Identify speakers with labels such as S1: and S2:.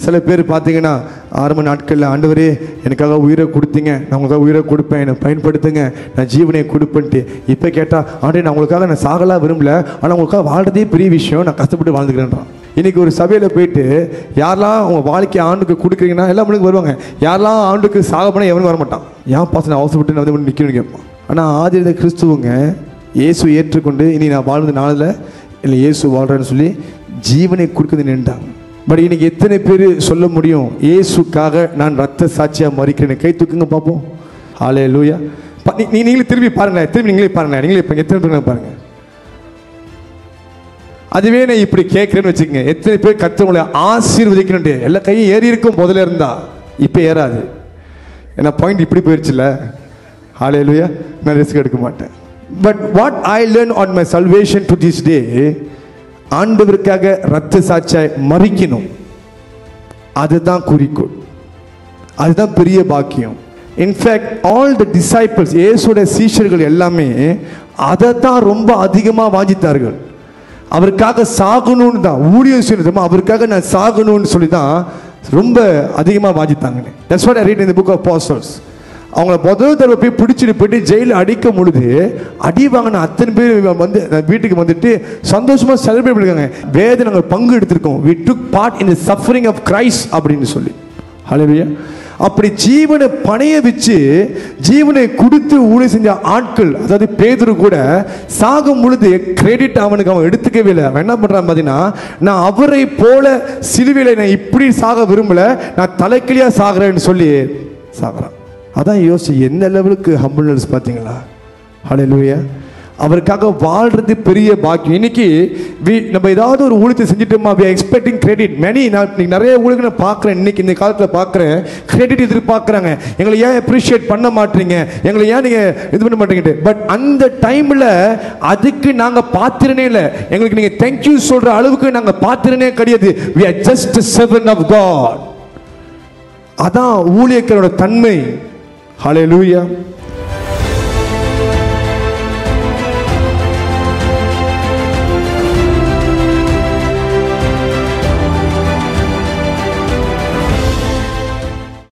S1: சில பேர் பார்த்தீங்கன்னா ஆரம்ப நாட்களில் ஆண்டவரே எனக்காக உயிரை கொடுத்தீங்க, நான் உங்களுக்காக உயிரை கொடுப்பேன், என்னை பயன்படுத்துங்க, நான் ஜீவனை கொடுப்பேன்ட்டு. இப்போ கேட்டால் ஆண்டே நான் உங்களுக்காக நான் சாகலாம் விரும்பல, ஆனால் உங்களுக்காக வாழ்றதே பெரிய விஷயம், நான் கஷ்டப்பட்டு வாழ்ந்துக்கிறேன்றான். இன்றைக்கி ஒரு சபையில் போயிட்டு யாரெல்லாம் அவங்க வாழ்க்கை ஆண்டுக்கு கொடுக்குறீங்கன்னா எல்லா மனுக்கு வருவாங்க. யாரெல்லாம் ஆண்டுக்கு சாக போனால் எவனும் வரமாட்டான். ஏன் பாச நான் அவசரப்பட்டு நான் வந்து நிற்கணும்னு கேட்பான். ஆனால் ஆதிரத கிறிஸ்துவங்க இயேசு ஏற்றுக்கொண்டு இனி நான் வாழ்ந்த நாளில் இல்லை இயேசு வாழ்கிறேன்னு சொல்லி ஜீவனை கொடுக்குறது நின்றாங்க. பட் இன்னைக்கு எத்தனை பேர் சொல்ல முடியும் இயேசுக்காக நான் ரத்த சாட்சியாக மறிக்கிறேன்? கை தூக்குங்க பார்ப்போம். ஹல்லேலூயா. நீங்களே திரும்பி பாருங்களேன், திரும்பி நீங்களே பாருங்களேன், நீங்களே இப்போ எத்தனை பேர் பாருங்க. அதுவே நான் இப்படி கேட்குறேன்னு வச்சுக்கோங்க, எத்தனை பேர் கர்த்தர் ஆசீர்வதிக்கணும்? எல்லா கையும் ஏறி இருக்கும் முதல்ல இருந்தா, இப்போ ஏறாது. ஏன்னா பாயிண்ட் இப்படி போயிடுச்சுல்ல. ஹல்லேலூயா. நான் ரிஸ்க் எடுக்க மாட்டேன். But what I learn on my salvation to this day, ஆண்டவருக்காக ரத்த சாட்சியாய் மறிக்கணும். அதுதான் குறிக்கோள், அதுதான் பெரிய பாக்கியம். இன்ஃபேக்ட் ஆல் த டிசைபிள்ஸ், இயேசுடைய சீஷர்கள் எல்லாமே அதை தான் ரொம்ப அதிகமாக வாஞ்சித்தார்கள். அவருக்காக சாகணும்னு தான் ஊழியம் செய்யணும், அவருக்காக நான் சாகணும்னு சொல்லி தான் ரொம்ப அதிகமாக வாஞ்சித்தாங்க. That's what I read in the book of apostles. அவங்கள முதல் தடவை போய் பிடிச்சிட்டு போயிட்டு ஜெயிலில் அடிக்கும் பொழுது அடி வாங்கின அத்தனை பேர் வந்து வீட்டுக்கு வந்துட்டு சந்தோஷமாக செலிப்ரேட் பண்ணிருக்காங்க. வேதனை நாங்கள் பங்கு எடுத்திருக்கோம், we took part in the suffering of Christ அப்படின்னு சொல்லி. ஹல்லேலூயா. அப்படி ஜீவனை பணைய வச்சு ஜீவனை கொடுத்து ஊழியம் செஞ்ச ஆட்கள், அதாவது பேதுரு கூட சாகும் பொழுது கிரெடிட் அவனுக்கு அவன் எடுத்துக்கவே இல்லை. அவன் என்ன பண்றான் பார்த்தீங்கன்னா, நான் அவரை போல சிலுவையில் நான் இப்படி சாக விரும்பல, நான் தலைக்கிளியா சாகிறேன்னு சொல்லி சாகிறான். அதான் யோசி என்ன லெவலுக்கு ஹம்பிள்னஸ் பார்த்தீங்களா? ஹல்லேலூயா. அவருக்காக வாழ்றது பெரிய பாக்கியம். இன்னைக்கு நம்ம ஏதாவது ஒரு ஊழியத்தை செஞ்சுட்டோமா, we are expecting credit. நான் நிறைய ஊழியர்களை நான் பார்க்குறேன், இன்னைக்கு இந்த காலத்தில் பார்க்குறேன், கிரெடிட் எதிர்பார்க்குறாங்க. எங்களை ஏன் அப்ரிஷியேட் பண்ண மாட்டீங்க, எங்களை ஏன் நீங்கள் இது பண்ண மாட்டீங்க. பட் அந்த டைமில் அதுக்கு நாங்கள் பாத்திரனே இல்லை, எங்களுக்கு நீங்கள் தேங்க்யூ சொல்கிற அளவுக்கு நாங்கள் பாத்திரனே கிடையாது. we are just a servant of God. அதான் ஊழியக்காரோட தன்மை. ஹல்லேலூயா.